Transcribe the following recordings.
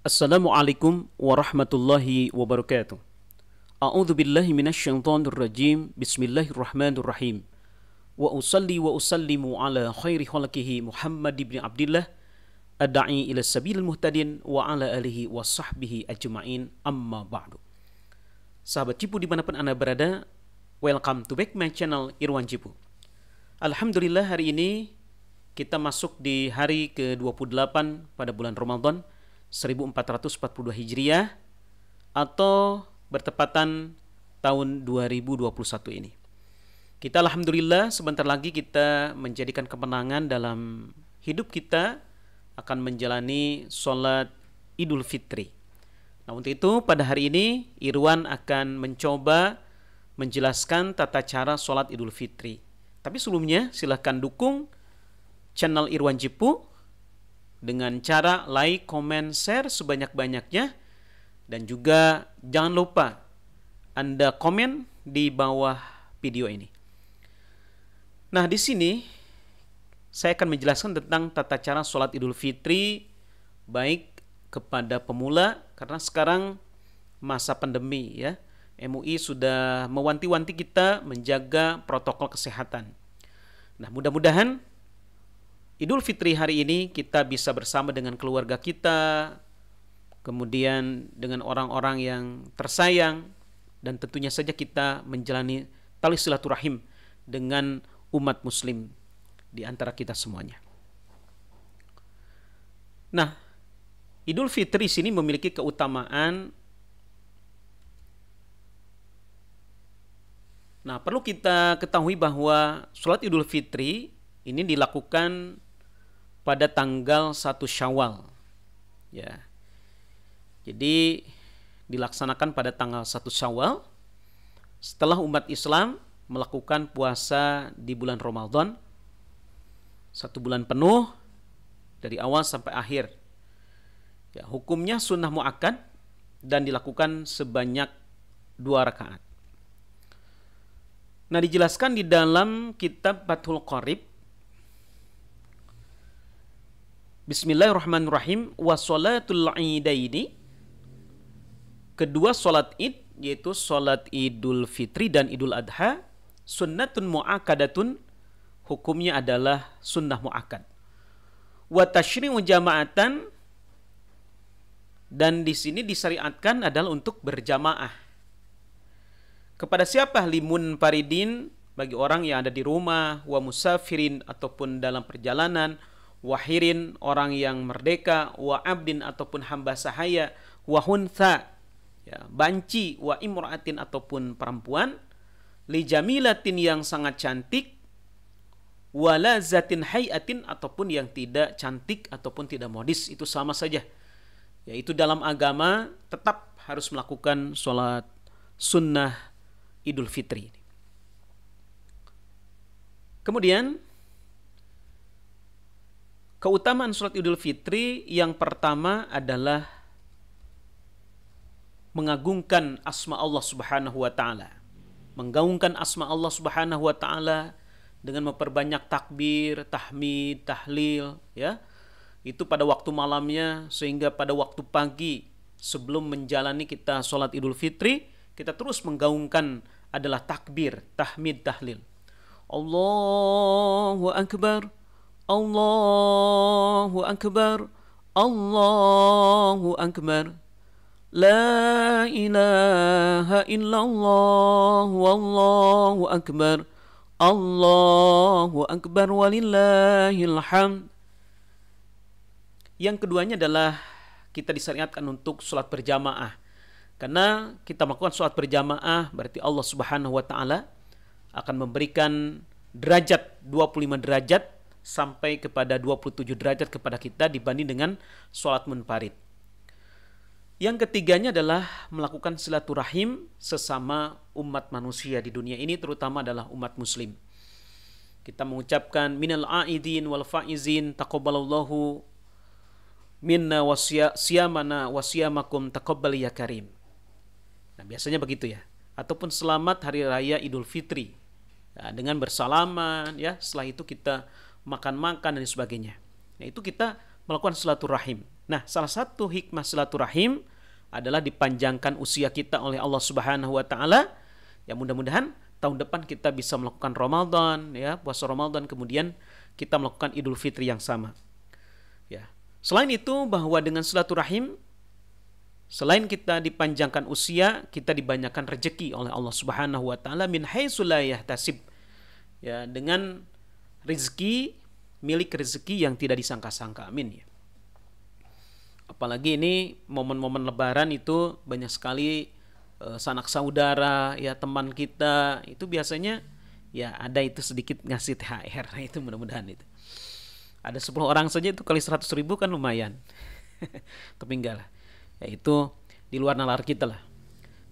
Assalamualaikum warahmatullahi wabarakatuh. A'udzu billahi minasyaitonir rajim. Bismillahirrahmanirrahim. Wa usalli wa usallimu ala khairi khalqihi Muhammad ibn Abdullah adai ila sabilil muhtadin wa ala alihi wa sahbihi ajma'in, amma ba'du. Sahabat Cipu dimanapun Anda berada, welcome to back my channel Irwan Cipu. Alhamdulillah, hari ini kita masuk di hari ke-28 pada bulan Ramadan 1442 Hijriah atau bertepatan tahun 2021 ini. Kita alhamdulillah sebentar lagi kita menjadikan kemenangan dalam hidup kita akan menjalani sholat Idul Fitri. Nah, untuk itu pada hari ini Irwan akan mencoba menjelaskan tata cara sholat Idul Fitri. Tapi sebelumnya silahkan dukung channel Irwan Cipu dengan cara like, comment, share sebanyak-banyaknya, dan juga jangan lupa Anda komen di bawah video ini. Nah, di sini saya akan menjelaskan tentang tata cara sholat Idul Fitri baik kepada pemula, karena sekarang masa pandemi ya. MUI sudah mewanti-wanti kita menjaga protokol kesehatan. Nah, mudah-mudahan Idul Fitri hari ini kita bisa bersama dengan keluarga kita, kemudian dengan orang-orang yang tersayang, dan tentunya saja kita menjalani tali silaturahim dengan umat muslim di antara kita semuanya. Nah, Idul Fitri sini memiliki keutamaan. Nah, perlu kita ketahui bahwa sholat Idul Fitri ini dilakukan pada tanggal 1 Syawal. Ya. Jadi dilaksanakan pada tanggal 1 Syawal setelah umat Islam melakukan puasa di bulan Ramadan 1 bulan penuh dari awal sampai akhir. Ya, hukumnya sunnah muakkad dan dilakukan sebanyak 2 rakaat. Nah, dijelaskan di dalam kitab Fathul Qorib, Bismillahirrahmanirrahim, wa sholatul idaini, kedua sholat id yaitu sholat Idul Fitri dan Idul Adha, sunnatun mu'akadatun, hukumnya adalah sunnah mu'akad. Wa tashri'u jama'atan, dan di sini disyariatkan adalah untuk berjamaah. Kepada siapa? Limun paridin, bagi orang yang ada di rumah, wa musafirin ataupun dalam perjalanan, wahirin orang yang merdeka, wa abdin ataupun hamba sahaya, wa huntha ya, banci, wa imra'atin ataupun perempuan, li jamilatin yang sangat cantik, wa lazatin hayatin ataupun yang tidak cantik ataupun tidak modis, itu sama saja. Yaitu dalam agama tetap harus melakukan sholat sunnah Idul Fitri. Kemudian keutamaan sholat Idul Fitri yang pertama adalah mengagungkan asma Allah Subhanahu wa taala. Menggaungkan asma Allah Subhanahu wa taala dengan memperbanyak takbir, tahmid, tahlil ya. Itu pada waktu malamnya, sehingga pada waktu pagi sebelum menjalani kita sholat Idul Fitri, kita terus menggaungkan adalah takbir, tahmid, tahlil. Allahu Akbar, Allahu Akbar, Allahu Akbar, La ilaha illallah, Wallahu Akbar, Allahu Akbar, walillahil hamd. Yang keduanya adalah kita disyariatkan untuk sholat berjamaah. Karena kita melakukan sholat berjamaah berarti Allah Subhanahu wa taala akan memberikan derajat 25 derajat sampai kepada 27 derajat kepada kita dibanding dengan sholat munfarid. Yang ketiganya adalah melakukan silaturahim sesama umat manusia di dunia ini, terutama adalah umat muslim. Kita mengucapkan minal aidin wal faizin taqabbalallahu minna wasiyamana wasiyamakum taqabbal ya karim. Nah, biasanya begitu ya. Ataupun selamat hari raya Idul Fitri. Nah, dengan bersalaman ya, setelah itu kita makan-makan dan sebagainya. Nah, itu kita melakukan silaturahim. Nah, salah satu hikmah silaturahim adalah dipanjangkan usia kita oleh Allah Subhanahu wa taala. Ya, mudah-mudahan tahun depan kita bisa melakukan Ramadan, ya, puasa Ramadan, kemudian kita melakukan Idul Fitri yang sama. Ya. Selain itu, bahwa dengan silaturahim, selain kita dipanjangkan usia, kita dibanyakan rezeki oleh Allah Subhanahu wa taala min haitsu la yahtasib. Ya, dengan rezeki, milik rezeki yang tidak disangka-sangka. Amin ya. Apalagi ini momen-momen lebaran itu banyak sekali sanak saudara, ya, teman kita itu biasanya ya ada itu sedikit ngasih THR. Nah, itu mudah-mudahan itu. Ada 10 orang saja itu kali 100.000 kan lumayan. Tapi enggak lah. Ya, itu di luar nalar kita lah.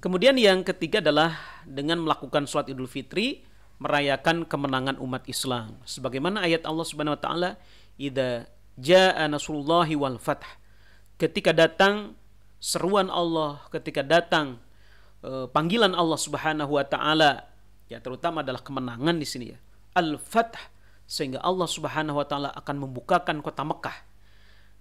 Kemudian yang ketiga adalah dengan melakukan sholat Idul Fitri, merayakan kemenangan umat Islam. Sebagaimana ayat Allah Subhanahu wa taala, "Idza jaa nasrullahi wal fath." Ketika datang seruan Allah, ketika datang panggilan Allah Subhanahu wa taala, ya terutama adalah kemenangan di sini ya. Al-Fath, sehingga Allah Subhanahu wa taala akan membukakan kota Mekah.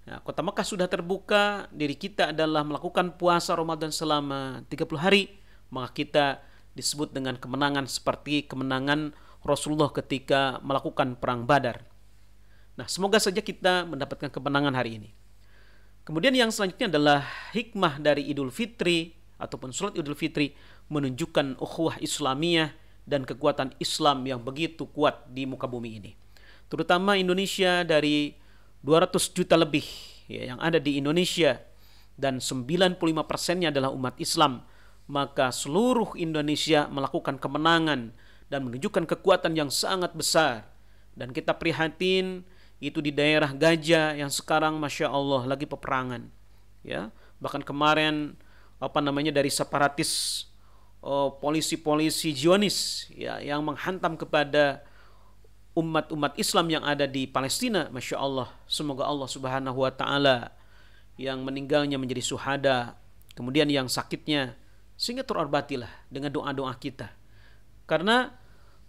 Nah, kota Mekah sudah terbuka, diri kita adalah melakukan puasa Ramadan selama 30 hari, maka kita disebut dengan kemenangan seperti kemenangan Rasulullah ketika melakukan perang Badar. Nah, semoga saja kita mendapatkan kemenangan hari ini. Kemudian yang selanjutnya adalah hikmah dari Idul Fitri ataupun sholat Idul Fitri, menunjukkan ukhuwah Islamiyah dan kekuatan Islam yang begitu kuat di muka bumi ini. Terutama Indonesia, dari 200 juta lebih ya, yang ada di Indonesia, dan 95%-nya adalah umat Islam, maka seluruh Indonesia melakukan kemenangan dan menunjukkan kekuatan yang sangat besar. Dan kita prihatin itu di daerah Gajah yang sekarang Masya Allah lagi peperangan, ya. Bahkan kemarin dari separatis, polisi-polisi Zionis ya, yang menghantam kepada umat-umat Islam yang ada di Palestina. Masya Allah, semoga Allah Subhanahu wa taala yang meninggalnya menjadi syuhada, kemudian yang sakitnya sehingga terobatilah dengan doa-doa kita. Karena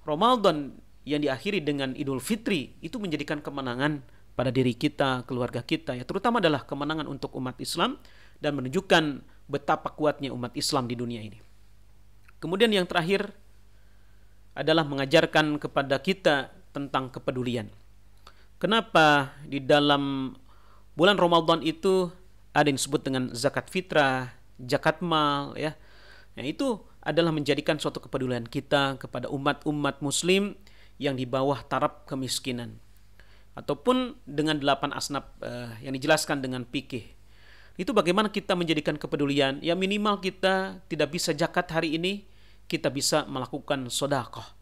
Ramadan yang diakhiri dengan Idul Fitri itu menjadikan kemenangan pada diri kita, keluarga kita, ya, terutama adalah kemenangan untuk umat Islam dan menunjukkan betapa kuatnya umat Islam di dunia ini. Kemudian yang terakhir adalah mengajarkan kepada kita tentang kepedulian. Kenapa di dalam bulan Ramadan itu ada yang disebut dengan zakat fitrah, zakat mal, ya. Nah, itu adalah menjadikan suatu kepedulian kita kepada umat-umat muslim yang di bawah taraf kemiskinan, ataupun dengan 8 asnaf yang dijelaskan dengan fikih. Itu bagaimana kita menjadikan kepedulian, ya minimal kita tidak bisa zakat hari ini, kita bisa melakukan sedekah.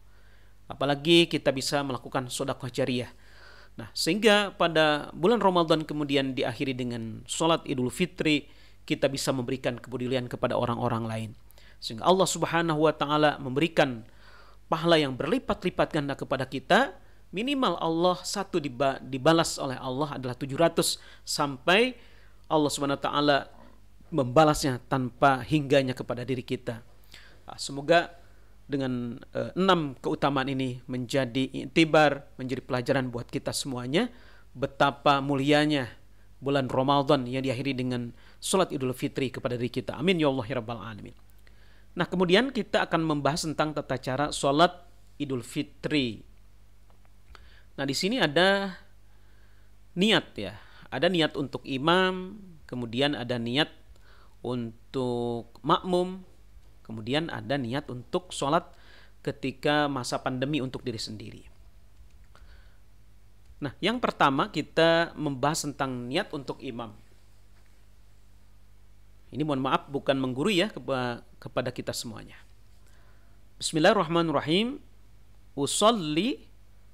Apalagi kita bisa melakukan sedekah jariyah. Nah, sehingga pada bulan Ramadan kemudian diakhiri dengan sholat Idul Fitri, kita bisa memberikan kepedulian kepada orang-orang lain. Sehingga Allah Subhanahu wa taala memberikan pahala yang berlipat-lipat ganda kepada kita. Minimal Allah satu dibalas oleh Allah adalah 700, sampai Allah Subhanahu wa taala membalasnya tanpa hingganya kepada diri kita. Semoga dengan 6 keutamaan ini menjadi iktibar, menjadi pelajaran buat kita semuanya betapa mulianya bulan Ramadan yang diakhiri dengan salat Idul Fitri kepada diri kita. Amin ya Allah ya rabbal alamin. Nah, kemudian kita akan membahas tentang tata cara salat Idul Fitri. Nah, di sini ada niat ya. Ada niat untuk imam, kemudian ada niat untuk makmum, kemudian ada niat untuk sholat ketika masa pandemi untuk diri sendiri. Nah, yang pertama kita membahas tentang niat untuk imam. Ini mohon maaf bukan menggurui ya kepada kita semuanya. Bismillahirrahmanirrahim. Usolli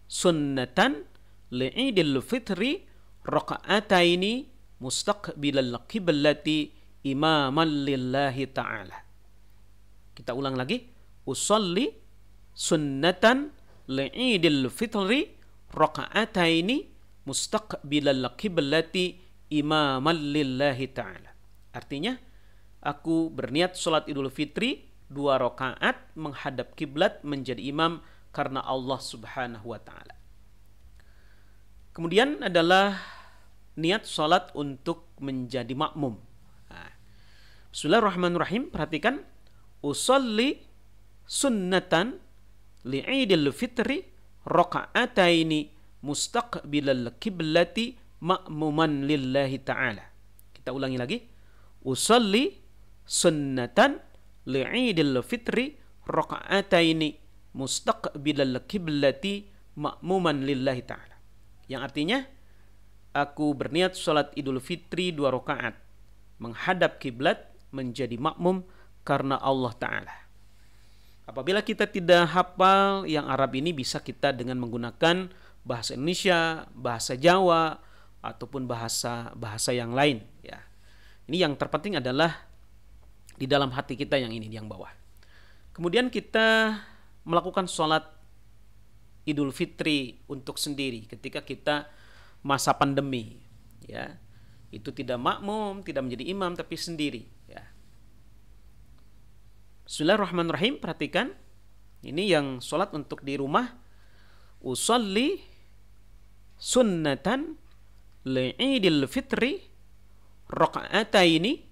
sunnatan li'idil fitri raka'ataini mustaqbilal qiblati imaman lillahi ta'ala. Kita ulang lagi. Usolli sunnatan li'idil fitri raka'ataini mustaqbilal qiblati imaman lillahi ta'ala. Artinya, aku berniat sholat Idul Fitri 2 rakaat menghadap kiblat menjadi imam karena Allah Subhanahu wa taala. Kemudian adalah niat sholat untuk menjadi makmum. Nah, Bismillahirrahmanirrahim. Perhatikan, usolli sunnatan li'idil fitri raka'ataini mustaqbilal kiblati ma'muman lillahi ta'ala. Kita ulangi lagi. Usolli sunnatan li'idil fitri raka'ataini mustaqbilal kiblati ma'muman lillahi ta'ala. Yang artinya, aku berniat sholat Idul Fitri 2 rakaat menghadap kiblat menjadi makmum karena Allah Ta'ala. Apabila kita tidak hafal yang Arab ini, bisa kita dengan menggunakan bahasa Indonesia, bahasa Jawa, ataupun bahasa yang lain. Ya. Ini yang terpenting adalah di dalam hati kita yang ini, yang bawah. Kemudian kita melakukan sholat Idul Fitri untuk sendiri ketika kita masa pandemi. Ya. Itu tidak makmum, tidak menjadi imam, tapi sendiri. Ya. Bismillahirrahmanirrahim. Perhatikan, ini yang sholat untuk di rumah. Usolli sunnatan li'idil fitri raka'ataini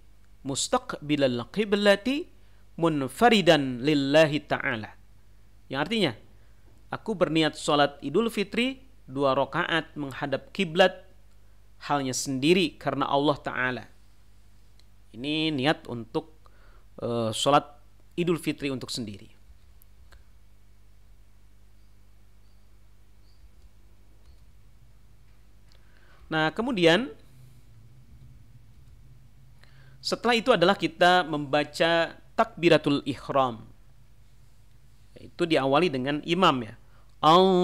mustaqbilal qiblati munfaridan lillahi ta'ala. Yang artinya, aku berniat sholat Idul Fitri 2 rakaat menghadap kiblat halnya sendiri karena Allah Ta'ala. Ini niat untuk sholat Idul Fitri untuk sendiri. Nah, kemudian setelah itu adalah kita membaca takbiratul ihram. Itu diawali dengan imam, ya. Allahu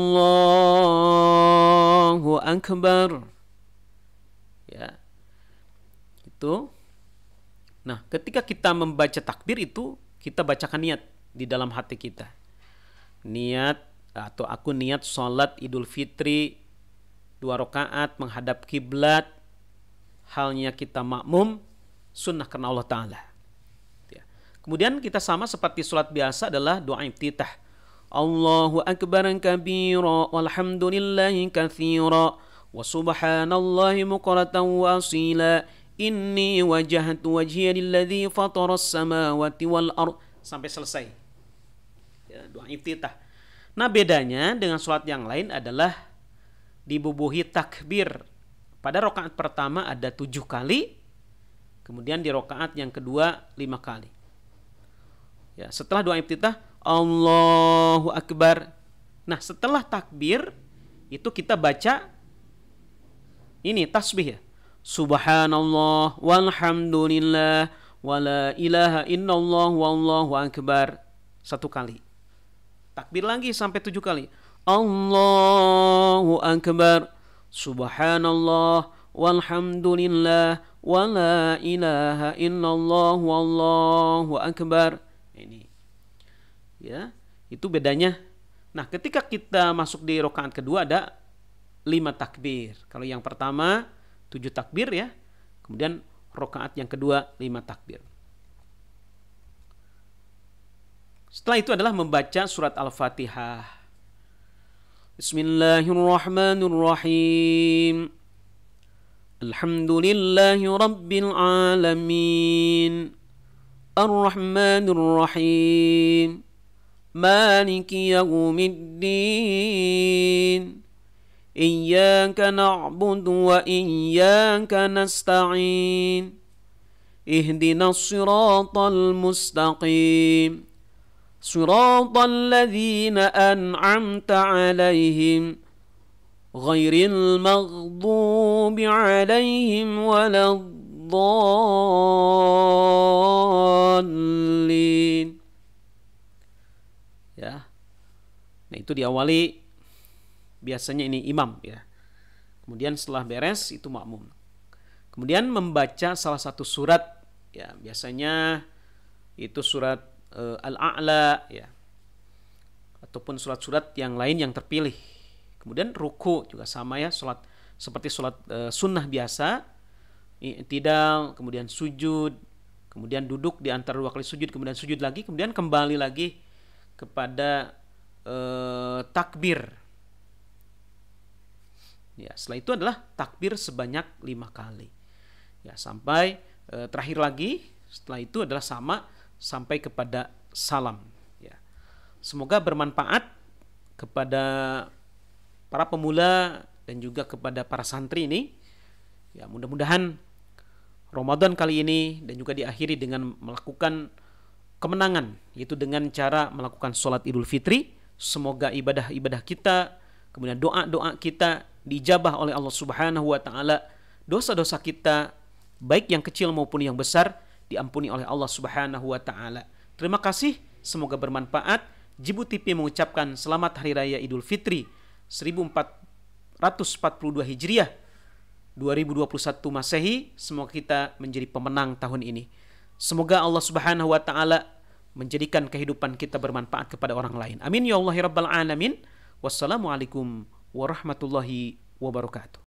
Akbar. Ya. Itu. Nah, ketika kita membaca takbir itu, kita bacakan niat di dalam hati kita. Niat, atau aku niat sholat Idul Fitri 2 rakaat menghadap kiblat halnya kita makmum sunnah karena Allah Ta'ala. Ya. Kemudian kita sama seperti sholat biasa adalah doa iftitah. Allahu Akbar kabira walhamdulillahi katsira wa subhanallahi bukratan wa asila. Inni wajahtu wajhiya lilladzi fataras samawati wal ard, sampai selesai. Ya, doa iftitah. Nah, bedanya dengan sholat yang lain adalah dibubuhi takbir. Pada rakaat pertama ada 7 kali, kemudian di rakaat yang kedua 5 kali. Ya, setelah doa iftitah Allahu Akbar. Nah, setelah takbir itu kita baca ini tasbih, ya. Subhanallah walhamdulillah wala ilaha illallah wallahu akbar 1 kali. Takbir lagi sampai 7 kali. Allahu akbar, subhanallah walhamdulillah wala ilaha illallah wallahu akbar. Ini. Ya, itu bedanya. Nah, ketika kita masuk di rakaat kedua ada 5 takbir. Kalau yang pertama 7 takbir, ya. Kemudian rakaat yang kedua 5 takbir. Setelah itu adalah membaca surat Al-Fatihah. Bismillahirrahmanirrahim. Alhamdulillahi rabbil alamin. Ar-Rahmanir Rahim. Maliki yaumiddin. Iyyaka na'budu wa iyyaka nasta'in. Ihdinas siratal mustaqim. Siratal ladzina an'amta 'alaihim ghairil maghdubi 'alaihim waladdallin. Ya. Nah, itu diawali biasanya ini imam, ya. Kemudian setelah beres itu makmum. Kemudian membaca salah satu surat, ya, biasanya itu surat Al-A'la, ya. Ataupun surat-surat yang lain yang terpilih. Kemudian ruku juga sama, ya, salat seperti salat sunnah biasa. I'tidal, kemudian sujud, kemudian duduk di antara 2 kali sujud, kemudian sujud lagi, kemudian kembali lagi kepada takbir. Ya, setelah itu adalah takbir sebanyak 5 kali. Ya, sampai terakhir lagi setelah itu adalah sama sampai kepada salam. Ya. Semoga bermanfaat kepada para pemula dan juga kepada para santri ini. Ya, mudah-mudahan Ramadan kali ini dan juga diakhiri dengan melakukan kemenangan, yaitu dengan cara melakukan sholat Idul Fitri. Semoga ibadah-ibadah kita, kemudian doa-doa kita dijabah oleh Allah Subhanahu wa taala. Dosa-dosa kita baik yang kecil maupun yang besar diampuni oleh Allah Subhanahu wa taala. Terima kasih, semoga bermanfaat. Jibu TV mengucapkan selamat Hari Raya Idul Fitri 1442 Hijriah 2021 Masehi. Semoga kita menjadi pemenang tahun ini. Semoga Allah Subhanahu wa taala menjadikan kehidupan kita bermanfaat kepada orang lain. Amin ya Allah ya rabbal alamin. Wassalamualaikum warahmatullahi wabarakatuh.